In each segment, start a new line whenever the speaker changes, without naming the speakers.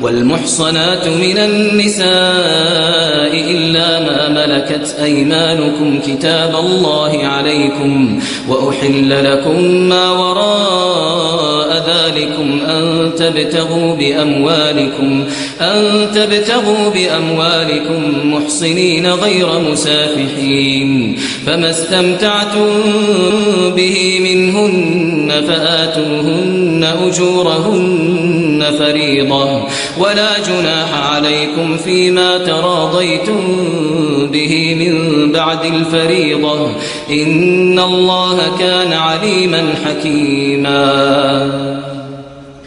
والمحصنات من النساء إلا ما ملكت أيمانكم كتاب الله عليكم وأحل لكم ما وراء ذلكم أن تبتغوا بأموالكم محصنين غير مسافحين فما استمتعتم به منهن فآتوهن أجورهن فريضة ولا جناح عليكم فيما تراضيتم به من بعد الفريضة إن الله كان عليما حكيما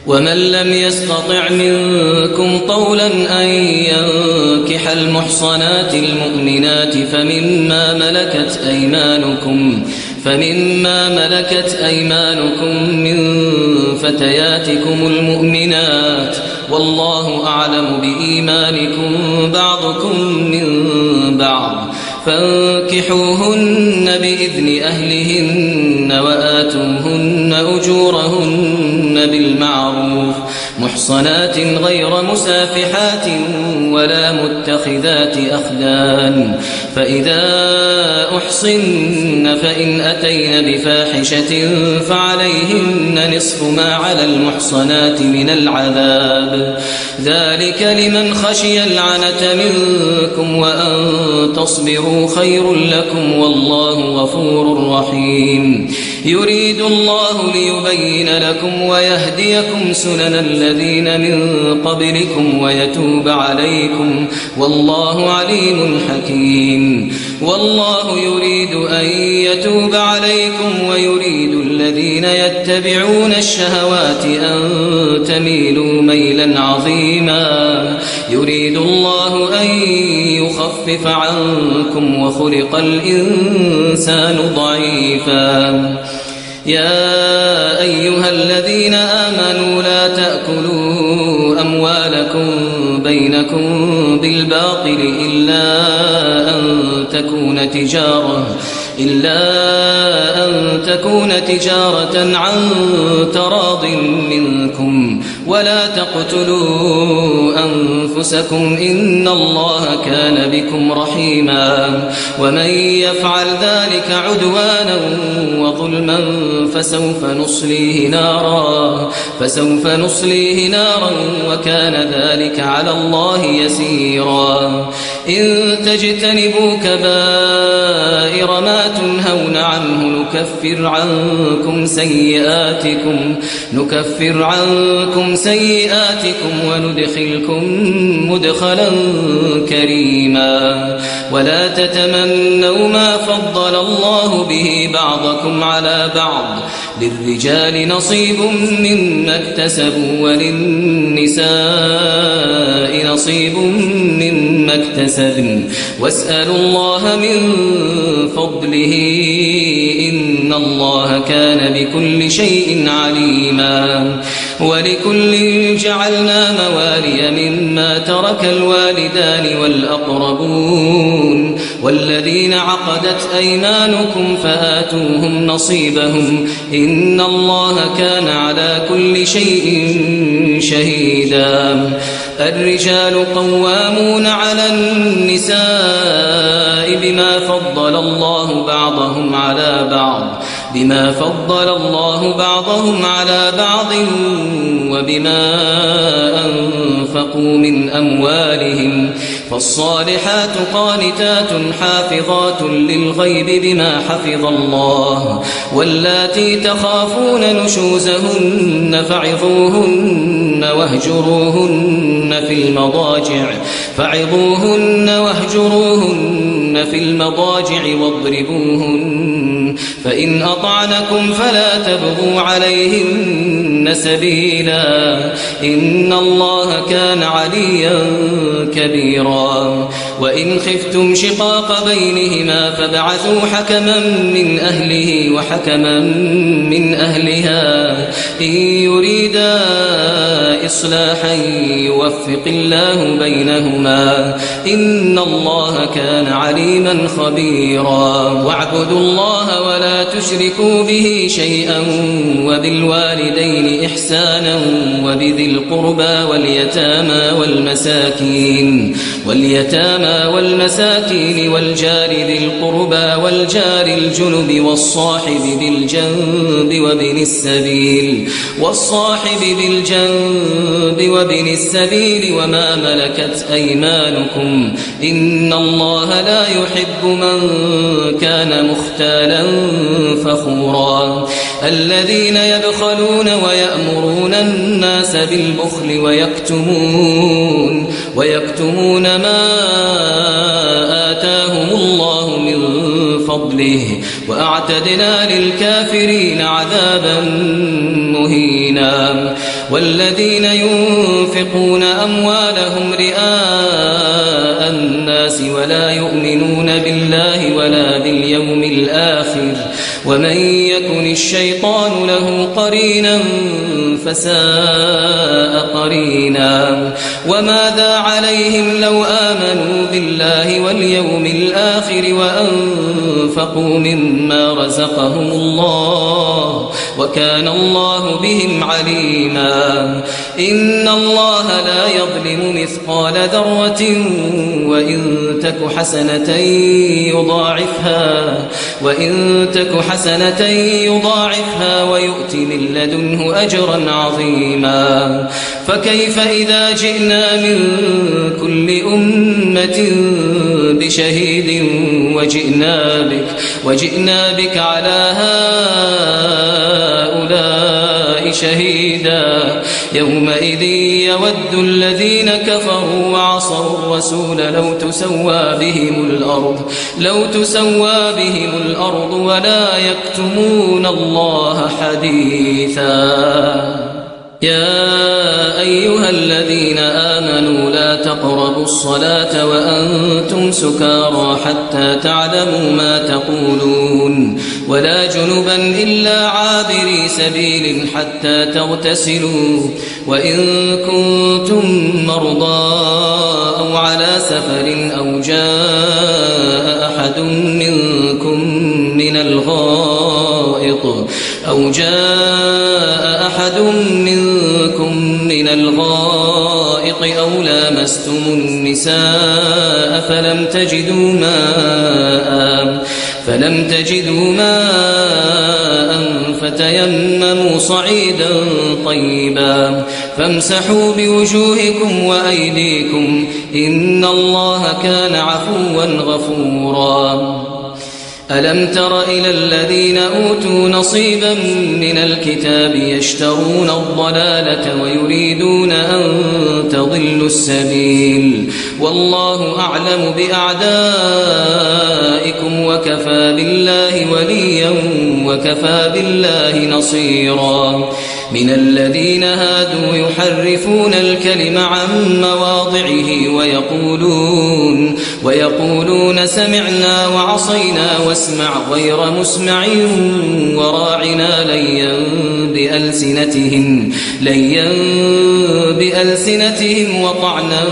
ومن لم يستطع منكم طولا أن ينكح المحصنات المؤمنات فمما ملكت أيمانكم من فتياتكم المؤمنات والله أعلم بإيمانكم بعضكم من بعض فانكحوهن بإذن أهلهن وآتوهن أجورهن بالمعروف محصنات غير مسافحات ولا متخذات أخدان فإذا أحصن فإن أتين بفاحشة فعليهن نصف ما على المحصنات من العذاب ذلك لمن خشي العنة منكم وأن تصبروا خير لكم والله غفور رحيم يريد الله ليبين لكم ويهديكم سنن الذين من قبلكم ويتوب عليكم والله عليم حكيم والله يريد أن يتوب عليكم ويريد الذين يتبعون الشهوات أن تميلوا ميلا عظيما يريد الله أن يخفف عنكم وخلق الإنسان ضعيفا يا أيها الذين آمنوا لا تأكلوا أموالكم بينكم بالباطل إلا أن تكون تجارة عن تراض منكم ولا تقتلوا أنفسكم إن الله كان بكم رحيما ومن يفعل ذلك عدوانا وظلما فسوف نصليه نارا وكان ذلك على الله يسيرا إن تجتنبوا كبائر ما تنهون عنه نكفر عنكم سيئاتكم وندخلكم مدخلا كريما ولا تتمنوا ما فضل الله به بعضكم على بعض للرجال نصيب مما اكتسبوا وللنساء نصيب مما اكتسبن واسألوا الله من فضله إن الله كان بكل شيء عليما ولكل جعلنا موالي مما ترك الوالدان والأقربون والذين عقدت أيمانكم فآتوهم نصيبهم إن الله كان على كل شيء شهيدا الرجال قوامون على النساء بما فضل الله بعضهم على بعض وبما أنفقوا من أموالهم فالصالحات قانتات حافظات للغيب بما حفظ الله واللاتي تخافون نشوزهن فعظوهن واهجروهن في المضاجع واضربوهن فإن أطعنكم فلا تبغوا عليهن سبيلا إن الله كان عليا كبيرا وإن خفتم شقاق بينهما فابعثوا حكما من أهله وحكما من أهلها إن يريدا إصلاحا يوفق الله بينهما إن الله كان عليما خبيرا واعبدوا الله ولا تشركوا به شيئا وبالوالدين إحسانا وبذي القربى واليتامى والمساكين والجار ذي القربى والجار الجنب والصاحب بالجنب وابن السبيل وما ملكت أيمانكم إن الله لا يحب من كان مختالا فخورا الذين يبخلون ويأمرون الناس بالبخل ويكتمون ما آتاهم الله من فضله وأعتدنا للكافرين عذابا مهينا والذين ينفقون أموالهم رئاء الناس ولا يؤمنون بالله ولا باليوم الآخر ومن يكن الشيطان له قرينا فساء قرينا وماذا عليهم لو آمنوا بالله واليوم الآخر وأنفقوا مما رزقهم الله وكان الله بهم عليما إن الله لا يظلم مثقال ذرة وإن تك حسنة يضاعفها ويؤت من لدنه أجرا عظيما فكيف إذا جئنا من كل أمة بشهيد وجئنا بك على هؤلاء شهيدا يومئذ يود الذين كفروا وعصوا الرسول لو تسوى بهم الأرض ولا يكتمون الله حديثا يا أيها الذين آمنوا لا تقربوا الصلاة وأنتم سكارى حتى تعلموا ما تقولون ولا جنبا إلا عابري سبيل حتى تغتسلوا وإن كنتم مرضى أو على سفر أو جاء أحد منكم من الغائط أو لامستم النساء فلم تجدوا ماء فتيمموا صعيدا طيبا فامسحوا بوجوهكم وأيديكم إن الله كان عفوا غفورا ألم تر إلى الذين أوتوا نصيبا من الكتاب يشترون الضلالة ويريدون أن تضلوا السبيل والله أعلم بأعدائكم وكفى بالله وليا وكفى بالله نصيرا من الذين هادوا يحرفون الكلم عن مواضعه ويقولون سمعنا وعصينا واسمع غير مسمع وراعنا ليا بألسنتهم وطعنا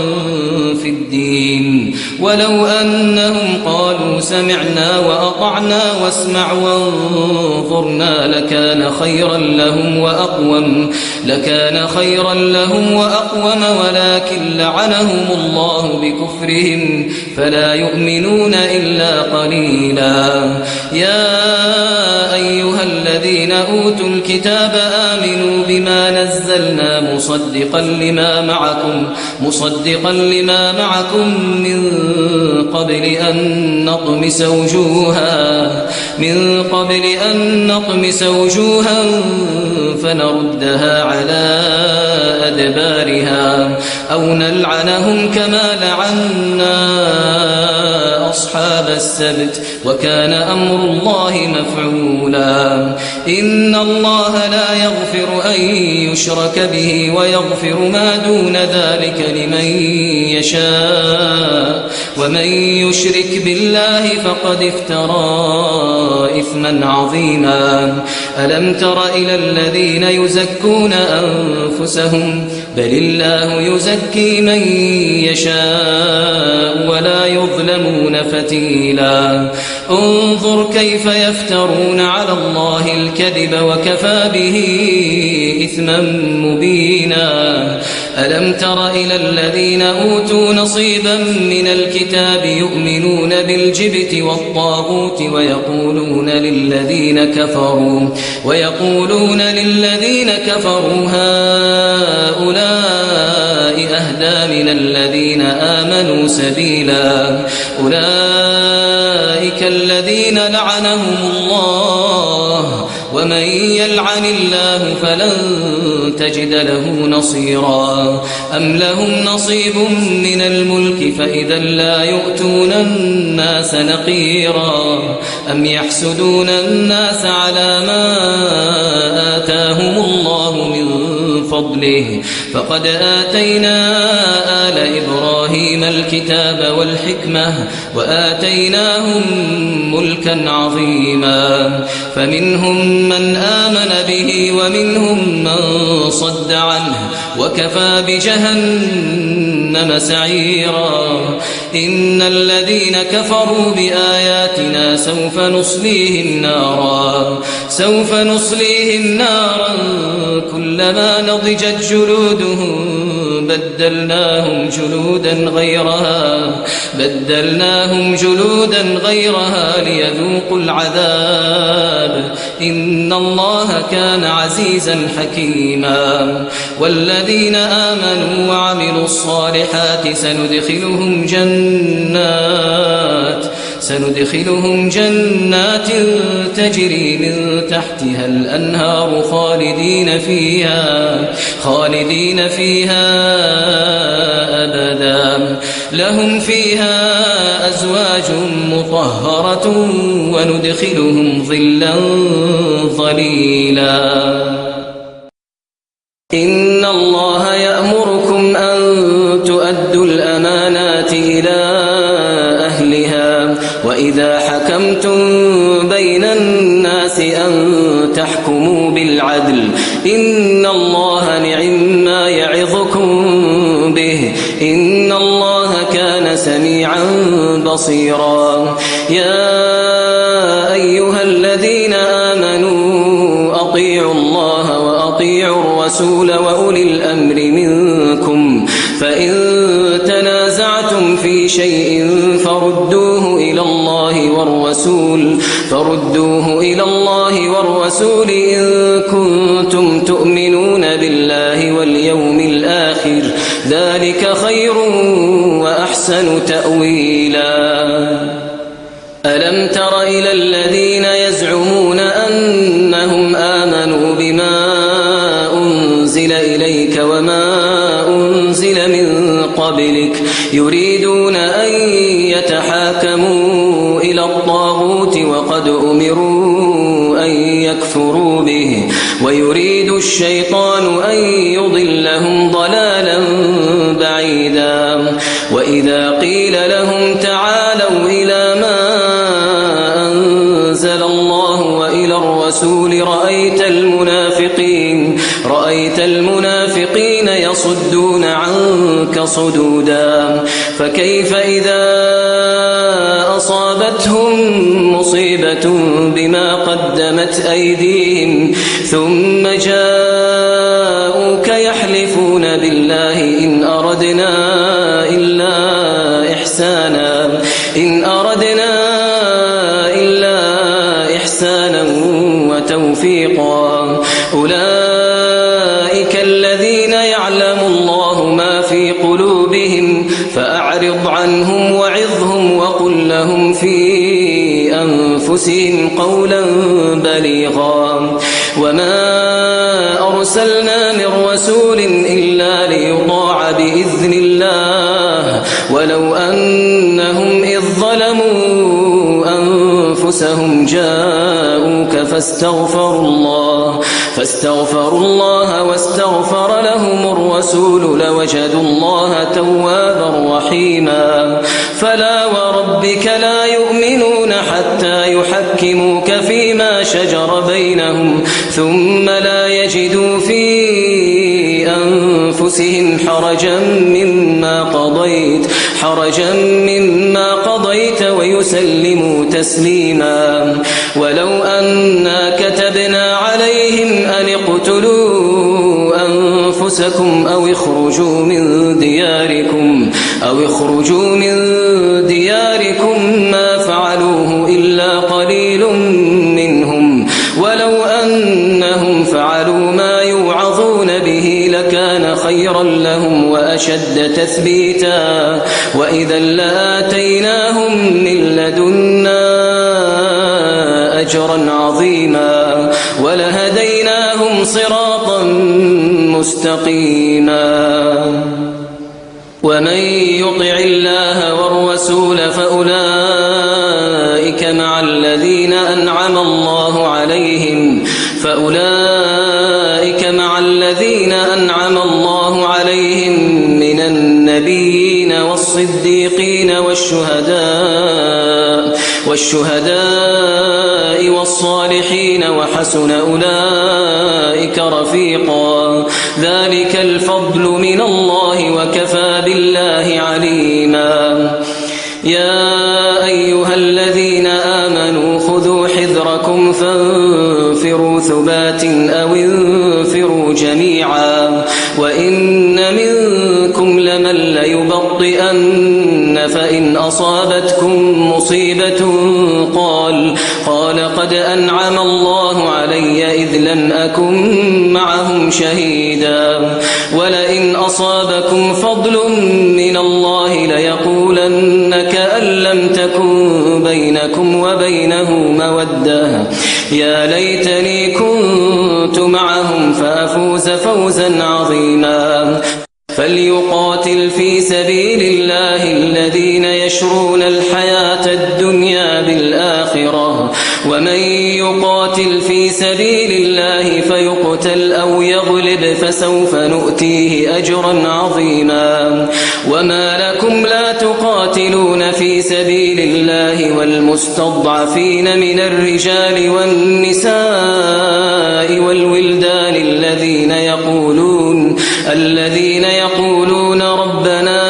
في الدين ولو أنهم قالوا سمعنا وأطعنا واسمع وانظرنا لكان خيرا لهم وأقوم ولكن لعنهم الله بكفرهم فلا يؤمنون إلا قليلا يا أيها الذين أوتوا الكتاب آمنوا بما نزلنا مصدقا لما معكم من قبل أن نطمس وجوها فنردها على أدبارها أو نلعنهم كما لعنا أصحاب السبت وكان أمر الله مفعولا إن الله لا يغفر أن يشرك به ويغفر ما دون ذلك لمن يشاء ومن يشرك بالله فقد افترى إثما عظيما ألم تر إلى الذين يزكون أنفسهم بل الله يزكي من يشاء ولا يظلمون فتيلا انظر كيف يفترون على الله الكذب وكفى به إثما مبينا ألم تر إلى الذين أوتوا نصيبا من الكتاب يؤمنون بالجبت والطاغوت ويقولون للذين كفروا هؤلاء أهدى من الذين آمنوا سبيلا أولئك الذين لعنهم الله ومن يلعن الله فلن تجد له نصيرا أم لهم نصيب من الملك فإذا لا يؤتون الناس نقيرا أم يحسدون الناس على ما آتاهم الله من فضله فقد آتينا آل إبراهيم الكتاب والحكمة وآتيناهم ملكا عظيما فمنهم من آمن به ومنهم من صد عنه وكفى بجهنم سعيرا إن الذين كفروا بآياتنا سوف نصليهم نارا كلما نضجت جلودهم بدلناهم جلودا غيرها ليذوقوا العذاب إن الله كان عزيزا حكيما والذين آمنوا وعملوا الصالحات سندخلهم جنات تجري من تحتها الأنهار خالدين فيها أبدا لهم فيها أزواج مطهرة وندخلهم ظلا ظليلا إن الله يأمركم أن تؤدوا الأمانات إلى أهلها وإذا حكمتم بين الناس أن تحكموا بالعدل إن الله نعم يعظكم به إن الله كان سميعا بصيرا يا أيها الذين آمنوا أطيعوا الله وأطيعوا الرسول وأولي الأمر منكم فإن تنازعتم في شيء فردوه إلى الله والرسول إن كنتم تؤمنون بالله واليوم الآخر ذلك خير وأحسن تأويلا ألم تر إلى الذين يزعمون أنهم آمنوا بما أنزل إليك وما أنزل من قبلك يريدون أن يتحاكموا إلى الطاغوت وقد أمروا أن يكفروا به ويريد الشيطان أن يضلهم ضلالا بعيدا وإذا قيل لهم تعالوا إلى ما أنزل الله وإلى الرسول رأيت المنافقين يصدون عنك صدودا فكيف إذا أصابتهم مصيبة بما قدمت أيديهم ثم جاءوك يحلفون بالله إن أردنا إلا إحسانا وتوفيقا أولئك الذين يعلم الله ما في قلوبهم فأعرض عنهم وعظهم وقل لهم في أنفسهم قولا بليغا وما أرسلنا من رسول إلا ليطاع بإذن الله ولو أنهم إذ ظلموا أنفسهم جاءوك فاستغفروا الله واستغفر لهم الرسول لوجدوا الله توابا رحيما فلا وربك لا يؤمنون حتى يحكموك فيما شجر بينهم ثم لا يجدوا في أنفسهم حرجا مما قضيت ويسلموا تسليما. ولو أنا كتبنا عليهم أن اقتلوا أنفسكم أو اخرجوا من دياركم ما فعلوه إلا قليل منهم، ولو أنهم فعلوا ما يوعظون به لكان خيرا لهم وأشد تثبيتا، وإذا لآتيناهم من لدنا أجرا عظيما ولهديناهم صراطا مستقيما. ومن يطع الله والرسول فأولئك مع الذين أنعم الله عليهم من النبيين والصديقين والشهداء والصالحين وحسن أولئك رفيقا. ذلك الفضل من الله وكفى بالله عليما. يا أيها الذين آمنوا خذوا حذركم فانفروا ثبات أو انفروا جميعا، وإن منكم لمن ليبطئن فإن أصابتكم مصيبة قال قد أنعم الله علي إذ لم أكن معهم شهيدا، ولئن أصابكم فضل من الله ليقولن كأن لم تكن بينكم وبينه مودة يا ليتني كنت معهم فأفوز فوزا عظيما. فليقاتل في سبيل الله الذين يشرون الحياة الدنيا بالآخرة، ومن يقاتل في سبيل الله فيقتل أو يغلب فسوف نؤتيه أجرا عظيما. وما لكم لا تقاتلون في سبيل الله والمستضعفين من الرجال والنساء والولدان الذين يقولون ربنا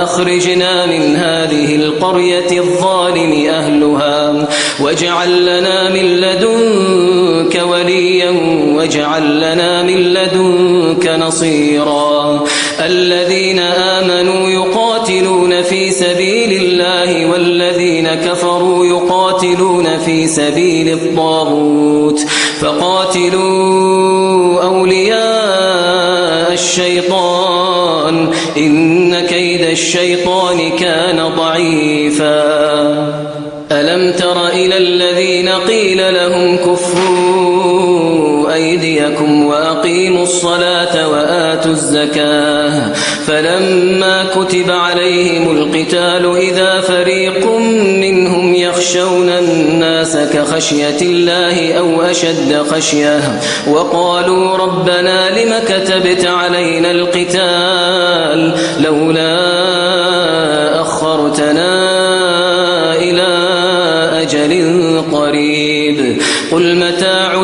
أخرجنا من هذه القرية الظالم أهلها واجعل لنا من لدنك وليا واجعل لنا من لدنك نصيرا. الذين آمنوا يقاتلون في سبيل الله والذين كفروا يقاتلون في سبيل الطاغوت فقاتلوا أولياء الشيطان إن كيد الشيطان كان ضعيفا. ألم تر إلى الذين قيل لهم كفوا أيديكم وأقيموا الصلاة وآتوا الزكاة فلما كتب عليهم القتال إذا فريق منهم يخشون الناس كخشية الله أو أشد خشية وقالوا ربنا لم كتبت علينا القتال لولا أخرتنا إلى أجل قريب قل متاع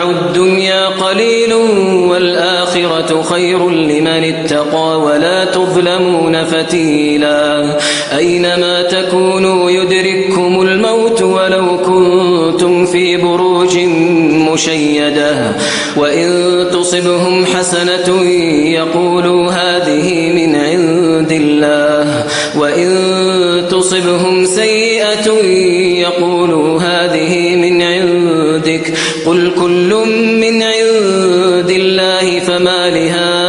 الدنيا قليل والآخرة خير لمن اتقى ولا تظلمون فتيلا. أينما تكونوا يدرككم الموت ولو كنتم في بروج مشيدة وإن تصبهم حسنة يقولوا هذه من عند الله وإن تصبهم سيئة يقولوا هذه من عندك قل كل من عند الله فما لهؤلاء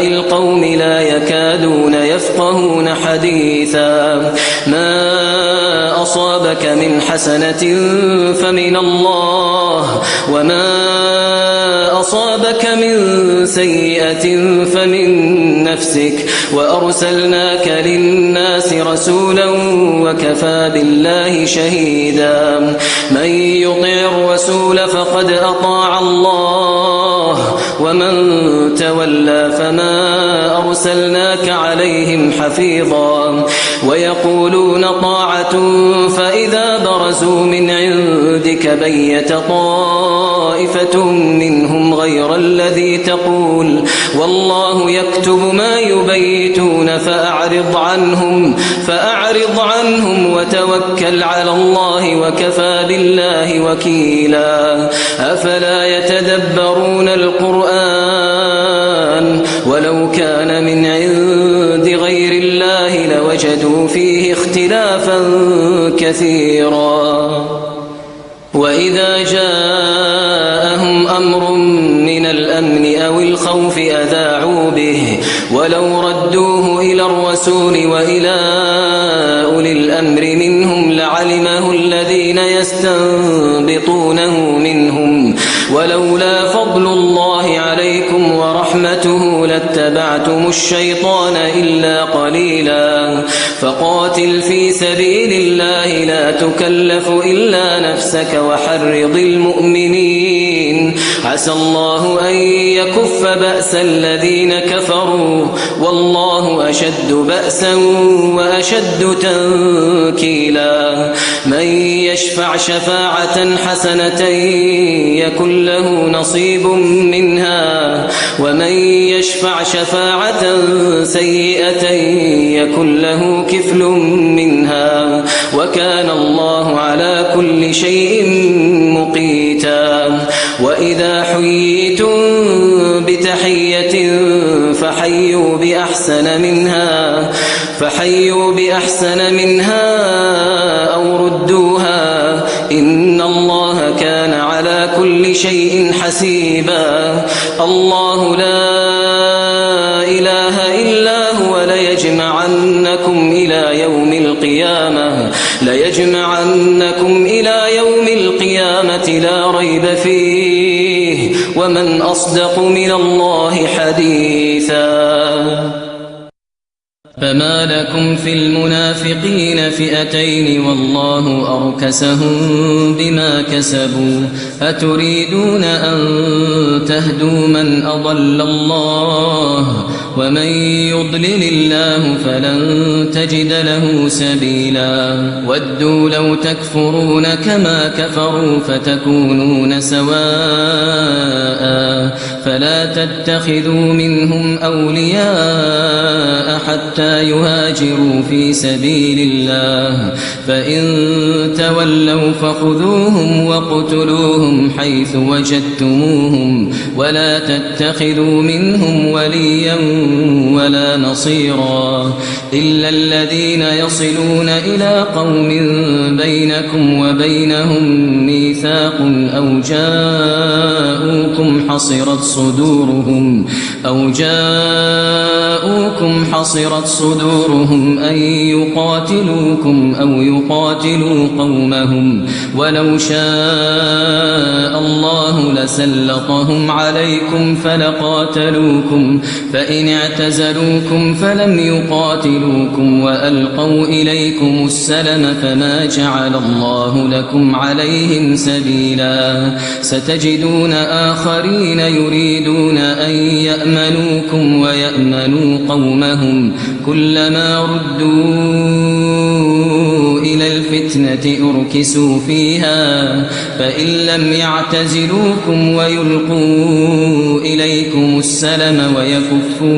القوم لا يكادون يفقهون حديثا. ما أصابك من حسنة فمن الله وما أصابك من سيئة فمن نفسك وأرسلناك للناس رسولا وكفى بالله شهيدا. من يطع الرسول فقد أطاع الله ومن تولى فما أرسلناك عليهم حفيظا ويقولون طاعة فإذا برزوا من عندك بيت طائفة منهم غير الذي تقول والله يكتب ما يبيتون فأعرض عنهم وتوكل على الله وكفى بالله وكيلا أفلا يتدبرون القرآن ولو كان من عند غير الله لوجدوا فيه اختلافا كثيرا وإذا جاءهم أمر من الأمن أو الخوف أذاعوا به ولو ردوه إلى الرسول وإلى أولي الأمر منهم لعلمه الذين يستنبطونه منهم ولولا فضل الله عليكم ورحمته لاتبعتم الشيطان إلا قليلا فقاتل في سبيل الله لا تكلف إلا نفسك وحرض المؤمنين عسى الله أن يكف بأس الذين كفروا والله أشد بأسا وأشد تنكيلا من يشفع شفاعة حسنة يكن له نصيب منها ومن يشفع شفاعة سيئة يكن له كفل منها وكان الله على كل شيء مقيتا وإذا حييتم بتحية فحيوا بأحسن منها أو ردوها إن الله كان على كل شيء حسيبا الله لا إله إلا هو ليجمعنكم إلى يوم القيامة لا ريب فيه ومن أصدق من الله حديثا فما لكم في المنافقين فئتين والله أركسهم بما كسبوا أتريدون أن تهدوا من أضل الله ومن يضلل الله فلن تجد له سبيلا ودوا لو تكفرون كما كفروا فتكونون سواء فلا تتخذوا منهم أولياء حتى يهاجروا في سبيل الله فإن تولوا فخذوهم واقتلوهم حيث وجدتموهم ولا تتخذوا منهم وليا ولا نصيرا إلا الذين يصلون إلى قوم بينكم وبينهم ميثاق أو جاءوكم حصرت صدورهم أن يقاتلوكم أو يقاتلوا قومهم ولو شاء الله لسلطهم عليكم فلقاتلوكم فإن اعتزلوكم فلم يقاتلوكم وألقوا إليكم السلم فما جعل الله لكم عليهم سبيلا ستجدون آخرين يريدون أن يأمنوكم ويأمنوا قومهم كلما ردوا إلى الفتنة أركسوا فيها فإن لم يعتزلوكم ويلقوا إليكم السلم ويكفوا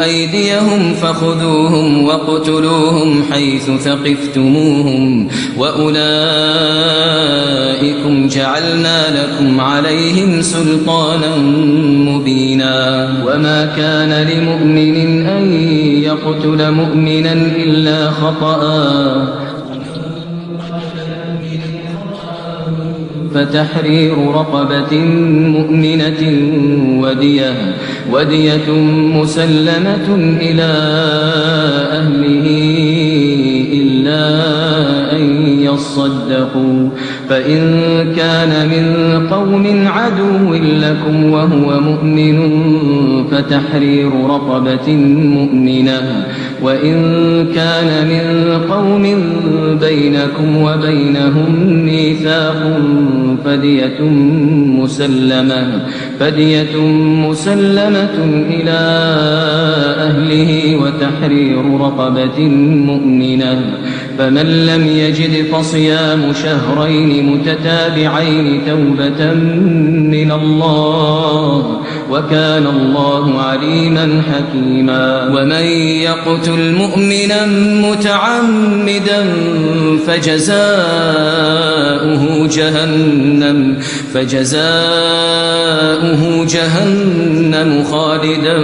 أيديهم فخذوهم واقتلوهم حيث ثقفتموهم وأولئكم جعلنا لكم عليهم سلطانا مبينا وما كان لمؤمن أن يقتل مؤمنا إلا خطأ فتحرير رقبة مؤمنة ودية مسلمة إلى أهله إلا أن يصدقوا
فإن كان من قوم عدو لكم وهو مؤمن فتحرير رقبة مؤمنة، وإن كان من قوم بينكم وبينهم ميثاق فدية مسلمة إلى أهله وتحرير رقبة مؤمنة، فمن لم يجد فصيام شهرين متتابعين توبة من الله، وكان الله عليما حكيما. ومن يقتل مؤمنا متعمدا فجزاؤه جهنم خالدا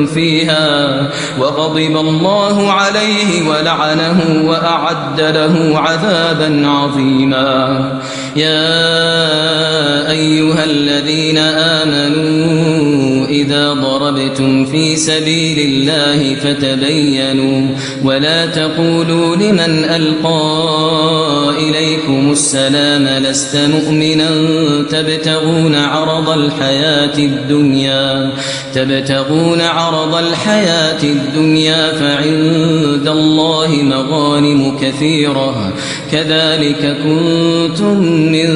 فيها وغضب الله عليه ولعنه وأعد له عذابا عظيما. يا أيها الذين آمنوا إذا ضربتم في سبيل الله فتبينوا ولا تقولوا لمن ألقى إليكم السلام لست مؤمنا تبتغون عرض الحياة الدنيا فعند الله مغانم كثيرة كذلك كنتم من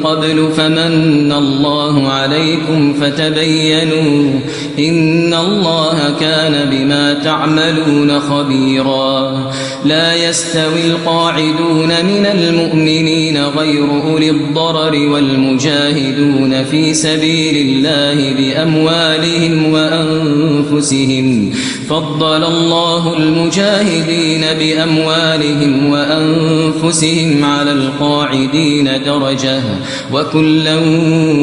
قبل فمن الله عليكم فتبينوا إن الله كان بما تعملون خبيرا. لا يستوي القاعدون من المؤمنين غير أولي الضرر والمجاهدون في سبيل الله بأموالهم وأنفسهم، فضل الله المجاهدين بأموالهم وأنفسهم على القاعدين درجة، وكلا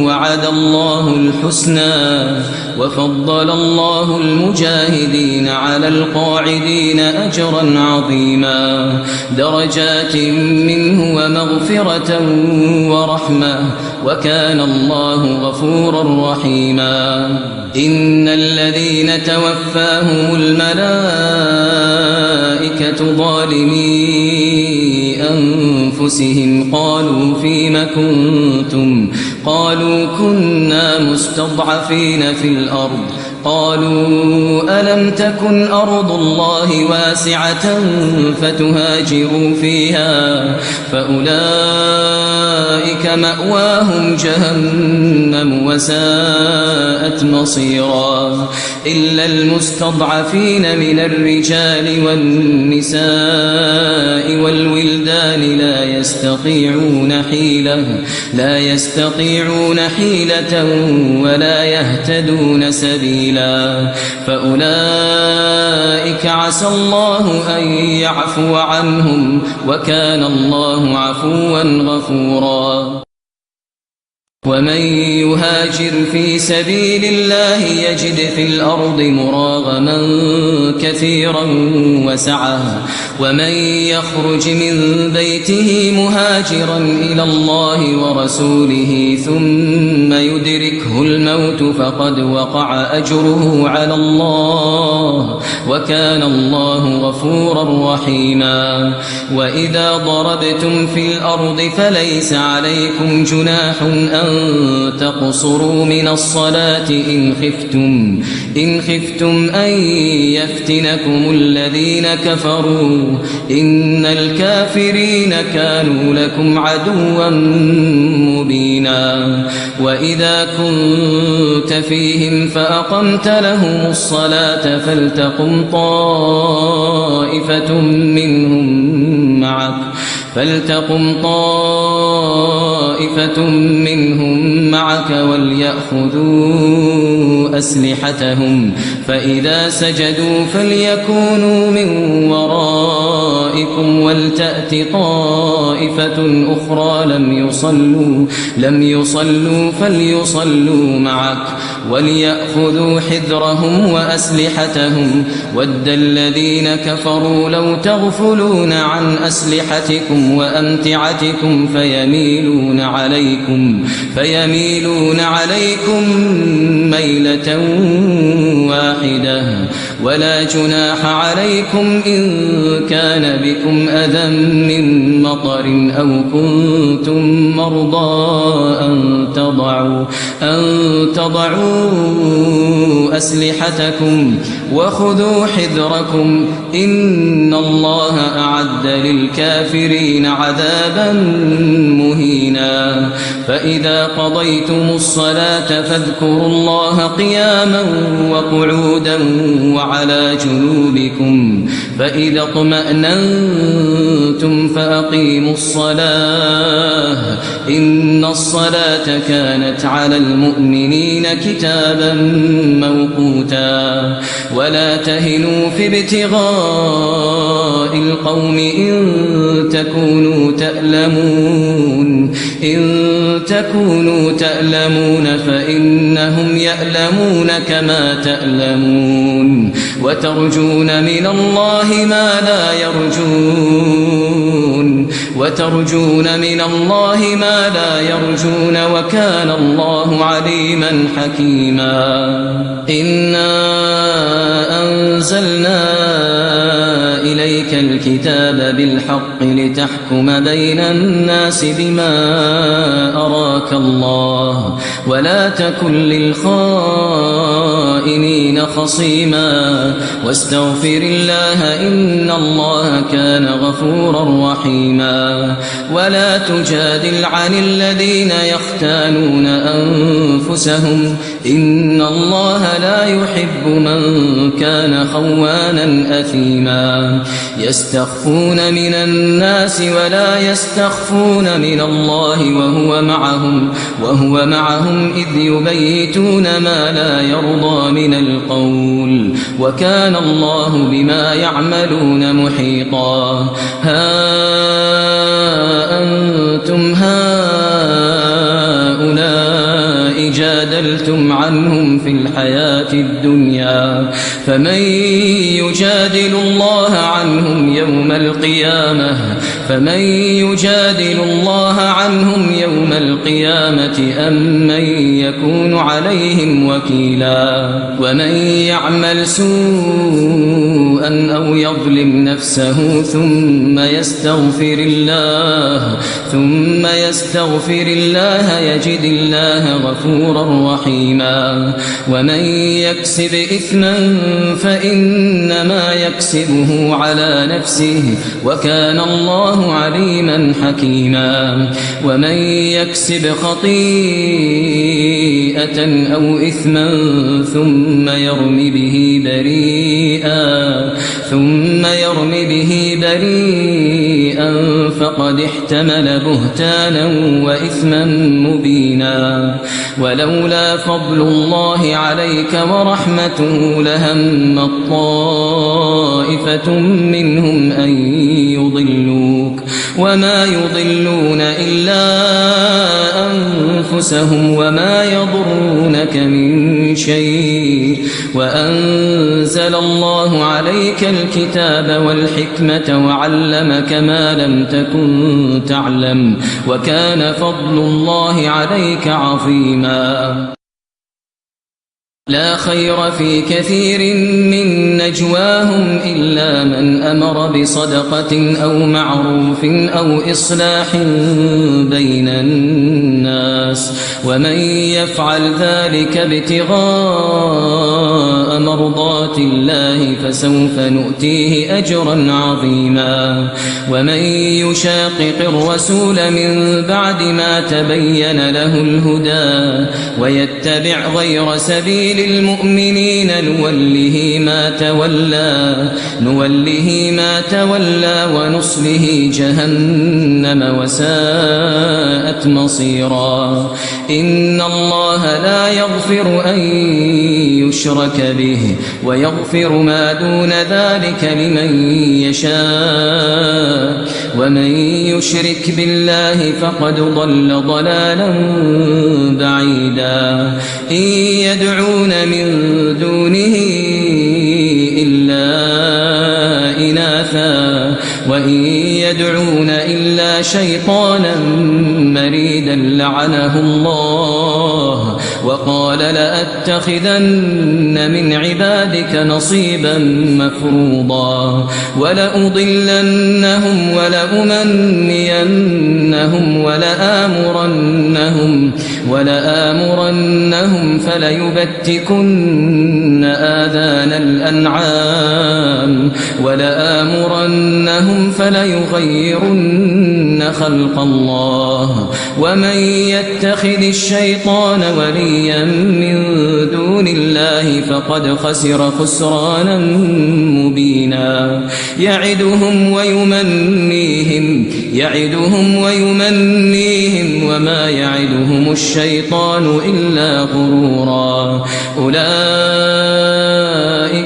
وعد الله الحسنى، وفضل الله المجاهدين على القاعدين أجرا عظيما، درجات منه ومغفرة ورحمة، وكان الله غفورا رحيما. إن الذين توفاهم الملائكة ظالمي أنفسهم قالوا فيم كنتم؟ قالوا كنا مستضعفين في الأرض. قالوا ألم تكن أرض الله واسعة فتهاجروا فيها فأولئك مأواهم جهنم وساءت مصيرا. إلا المستضعفين من الرجال والنساء والولدان لا يستطيعون حيلة ولا يهتدون سبيلا، فأولئك عسى الله أن يعفو عنهم، وكان الله عفوا غفورا. ومن يهاجر في سبيل الله يجد في الأرض مراغما كثيرا وسعة، ومن يخرج من بيته مهاجرا إلى الله ورسوله ثم يدركه الموت فقد وقع أجره على الله، وكان الله غفورا رحيما. وإذا ضربتم في الأرض فليس عليكم جناح أن تقصروا من الصلاة إن خفتم أن يفتنكم الذين كفروا إن الكافرين كانوا لكم عدوا مبينا. وإذا كنت فيهم فأقمت لهم الصلاة فلتقم طائفة منهم معك وليأخذوا أسلحتهم، فإذا سجدوا فليكونوا من ورائكم ولتأت طائفة أخرى لم يصلوا فليصلوا معك وليأخذوا حذرهم وأسلحتهم. ود الذين كفروا لو تغفلون عن أسلحتكم وأمتعتكم فيميلون عليكم ميلة واحدة ولا جناح عليكم إن كان بكم أذى من مطر أو كنتم مرضى أن تضعوا أسلحتكم وخذوا حذركم إن الله أعد للكافرين عذابا مهينا فإذا قضيتم الصلاة فاذكروا الله قياما وقعودا وعلى جنوبكم فإذا اطمأننتم فأقيموا الصلاة إن الصلاة كانت على المؤمنين كتابا موقوتا ولا تهنوا في ابتغاء القوم إن تكونوا تألمون فإنهم يألمون كما تألمون وترجون من الله ما لا يرجون وكان الله عليما حكيما إنا أنزلنا إليك الكتاب بالحق لتحكم بين الناس بما أراك الله ولا تكن للخائنين خصيما واستغفر الله إن الله كان غفورا رحيما ولا تجادل عن الذين يختانون أنفسهم إن الله لا يحب من كان خوانا أثيما يستخفون من الناس ولا يستخفون من الله وهو معهم إذ يبيتون ما لا يرضى من القول وكان الله بما يعملون محيطا ها أنتم هؤلاء جادلتم عنهم في الحياة الدنيا فمن يجادل الله عنهم يوم القيامة أم من يكون عليهم وكيلا ومن يعمل سوءا أو يظلم نفسه ثم يستغفر الله يجد الله غفورا رحيما ومن يكسب إثما فإنما يكسبه على نفسه وكان الله عليما حكيما ومن يكسب خطيئة أو إثما ثم يرم به بريئا فقد احتمل بهتانا وإثما مبينا ولولا فضل الله عليك ورحمته لهم طائفة منهم أن يضلوك وما يضلون إلا أنفسهم وما يضرونك من شيء وأنزل الله عليك الكتاب والحكمة وعلمك ما لم تكن تعلم وكان فضل الله عليك عظيما لا خير في كثير من نجواهم إلا من أمر بصدقة أو معروف أو إصلاح بين الناس ومن يفعل ذلك ابتغاء مرضات الله فسوف نؤتيه أجرا عظيما ومن يشاقق الرسول من بعد ما تبين له الهدى ويتبع غير سبيل المؤمنين نوله ما تولى ونصله جهنم وساءت مصيرا إن الله لا يغفر أن يشرك به ويغفر ما دون ذلك لمن يشاء ومن يشرك بالله فقد ضل ضلالا بعيدا إن يدعون من دونه إلا إناثا وإن يدعون إلا شيطانا مريدا لعنه الله وقال لأتخذن من عبادك نصيبا مفروضا ولأضلنهم ولأمنينهم ولآمرنهم فليبتكن آذان الأنعام ولآمرنهم فليغيرن خلق الله ومن يتخذ الشيطان وليا من دون الله فقد خسر خسرانا مبينا يعدهم ويمنيهم وما يعدهم الشيطان إلا غرورا أولئك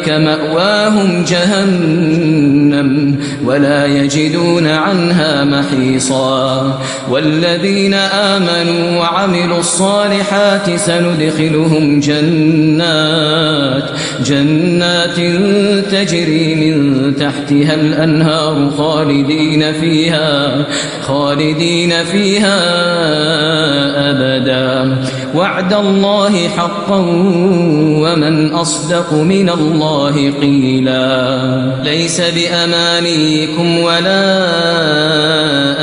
مأواهم جهنم ولا يجدون عنها محيصا والذين آمنوا وعملوا الصالحات سندخلهم جنات تجري من تحتها الأنهار خالدين فيها أبدا وعد الله حقا ومن أصدق من الله قيلا ليس بأمانيكم ولا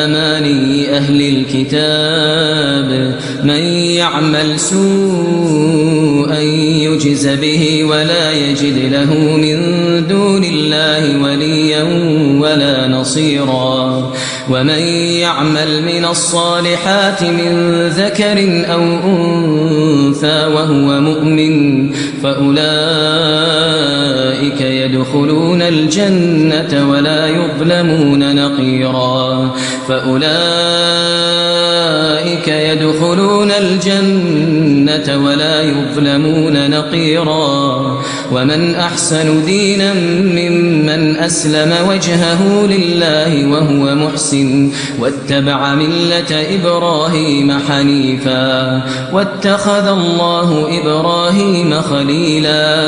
أماني أهل الكتاب من يعمل سوءا يجز به ولا يجد له من دون الله وليا ولا نصيرا ومن يعمل من الصالحات من ذكر أو أنثى وهو مؤمن فأولئك يدخلون الجنة ولا يظلمون نقيرا ومن أحسن دينا ممن أسلم وجهه لله وهو محسن واتبع ملة إبراهيم حنيفا واتخذ الله إبراهيم خليلا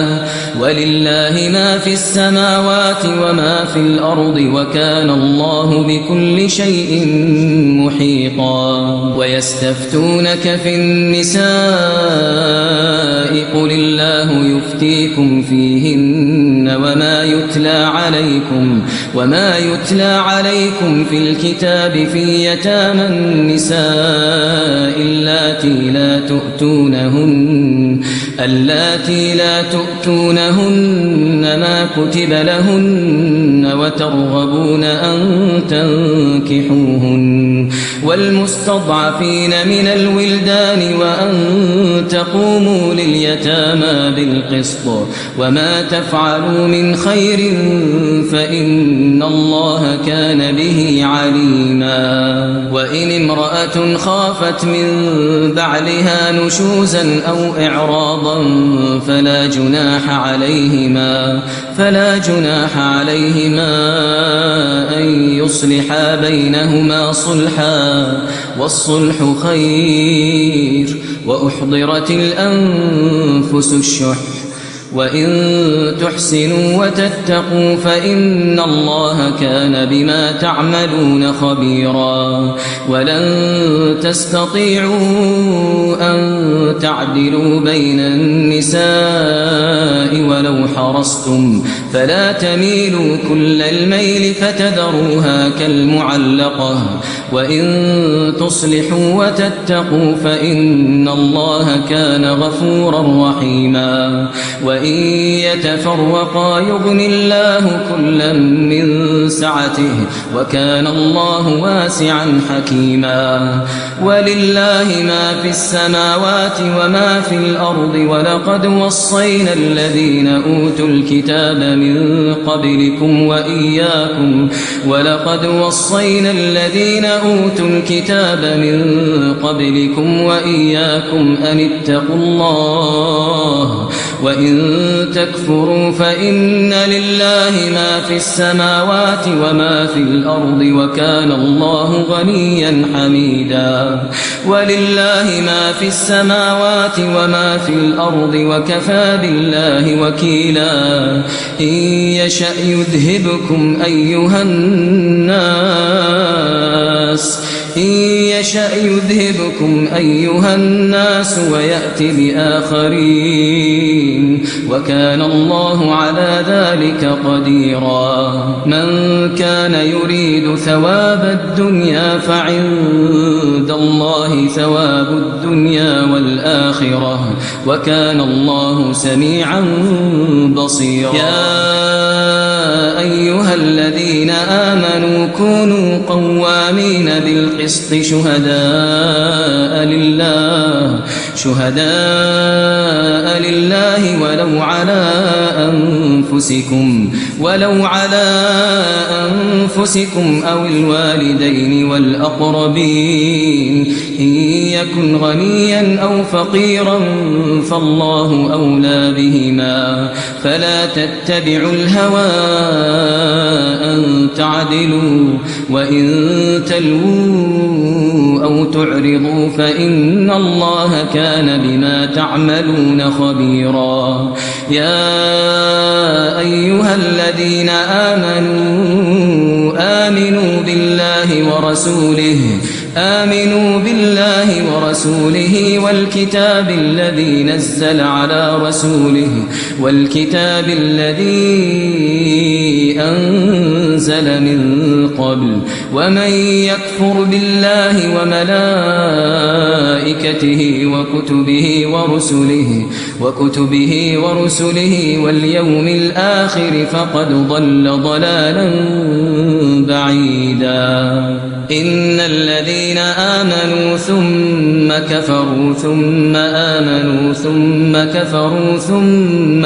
ولله ما في السماوات وما في الأرض وكان الله بكل شيء محيطا ويستفتونك في النساء قل الله يفتيكم فيهن وما يتلى عليكم في الكتاب في يتامى النساء اللاتي لا تؤتونهن ما كتب لهن وترغبون أن تنكحوهن والمستضعفين من الولدان وأن تقوموا لليتامى بالقسط وما تفعلوا من خير فإن الله كان به عليما وإن امرأة خافت من بعلها نشوزا أو إعراضا فلا جناح عليهما أن يصلحا بينهما صلحا والصلح خير وأحضرت الأنفس الشح وإن تحسنوا وتتقوا فإن الله كان بما تعملون خبيرا ولن تستطيعوا أن تعدلوا بين النساء ولو حرصتم فلا تميلوا كل الميل فتذروها كالمعلقة وإن تصلحوا وتتقوا فإن الله كان غفورا رحيما وإن يتفرقا يغن الله كلا من سعته وكان الله واسعا حكيما ولله ما في السماوات وما في الأرض ولقد وصينا الذين أوتوا الكتاب من قبلكم وإياكم أن اتقوا الله وإن تكفروا فإن لله ما في السماوات وما في الأرض وكان الله غنيا حميدا ولله ما في السماوات وما في الأرض وكفى بالله وكيلا إن يشأ يذهبكم أيها الناس إن يشأ يذهبكم أيها الناس ويأت بآخرين وكان الله على ذلك قديرا من كان يريد ثواب الدنيا فعند الله ثواب الدنيا والآخرة وكان الله سميعا بصيرا يا أيها الذين آمنوا كونوا قوامين بالقسط شهداء لله ولو على أنفسكم أو الوالدين والأقربين إن يكن غنيا أو فقيرا فالله أولى بهما فلا تتبعوا الهوى أن تعدلوا وإن تلووا أو تعرضوا فإن الله كان بما تعملون خبيرا يا أيها الذين آمنوا بالله ورسوله والكتاب الذي نزل على رسوله والكتاب الذي أنزل من قبل ومن يكفر بالله وملائكته وكتبه ورسله واليوم الآخر فقد ضل ضلالا بعيدا إن الذين آمنوا ثم كفروا ثم آمنوا ثم كفروا ثم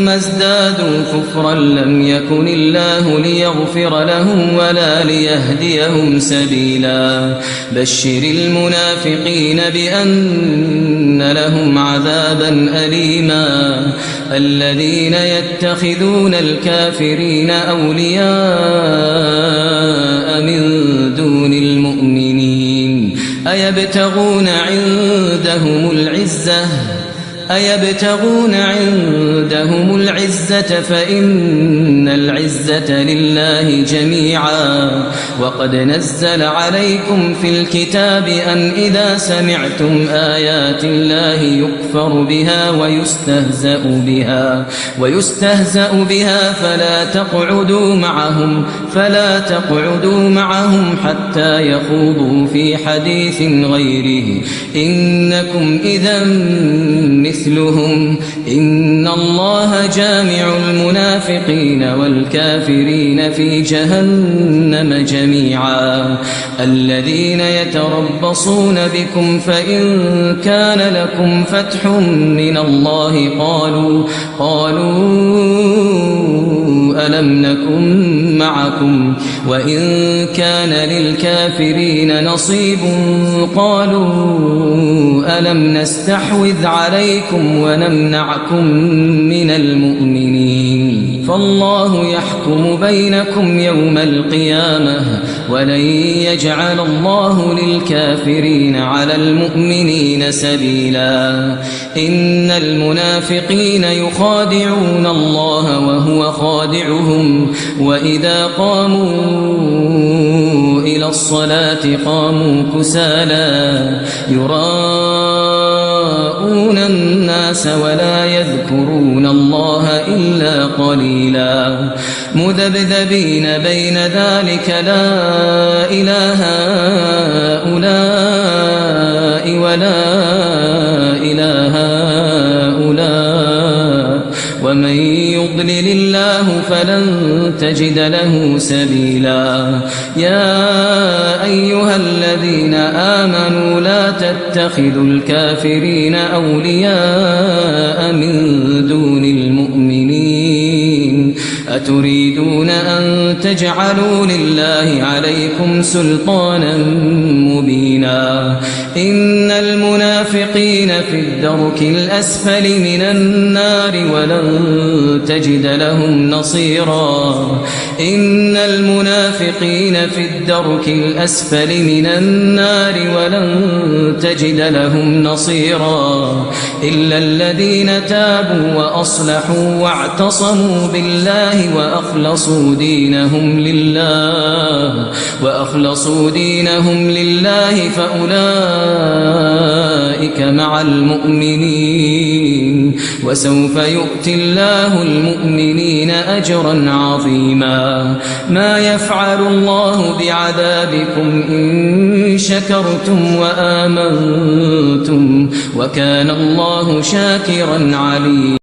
ازدادوا كفرا لم يكن الله ليغفر لهم ولا ليهديهم سبيلا بشر المنافقين بأن لهم عذابا أليما الذين يتخذون الكافرين أولياء من دون المؤمنين أيبتغون عندهم العزة فإن العزة لله جميعا وقد نزل عليكم في الكتاب أن إذا سمعتم آيات الله يكفر بها ويستهزأ بها فلا تقعدوا معهم حتى يخوضوا في حديث غيره إنكم إذا مثلهم إن الله جامع المنافقين والكافرين في جهنم جميعا الذين يتربصون بكم فإن كان لكم فتح من الله قالوا ألم نكن معكم وإن كان للكافرين نصيب قالوا ألم نستحوذ عليكم ونمنعكم من المؤمنين فالله يحكم بينكم يوم القيامة ولن يجعل الله للكافرين على المؤمنين سبيلا إن المنافقين يخادعون الله وهو خادعهم وإذا قاموا إلى الصلاة قاموا كسالى يراءون الناس ولا يذكرون الله إلا قليلا مذبذبين بين ذلك لا إله هؤلاء ولا إله هؤلاء ومن يضلل الله فلن تجد له سبيلا يا أيها الذين آمنوا لا تتخذوا الكافرين أولياء من دون المؤمنين أتريدون أن تجعلوا لله عليكم سلطانا مبينا إن المنافقين في الدرك الأسفل من النار ولن تجد لهم نصيرا إن المنافقين في الدرك الأسفل من النار ولن تجد لهم نصيرا إلا الذين تابوا وأصلحوا واعتصموا بالله وأخلصوا دينهم لله فأولئك مع المؤمنين وسوف يؤتي الله المؤمنين أجرا عظيما ما يفعل الله بعذابكم إن شكرتم وآمنتم وكان الله شاكرا عليما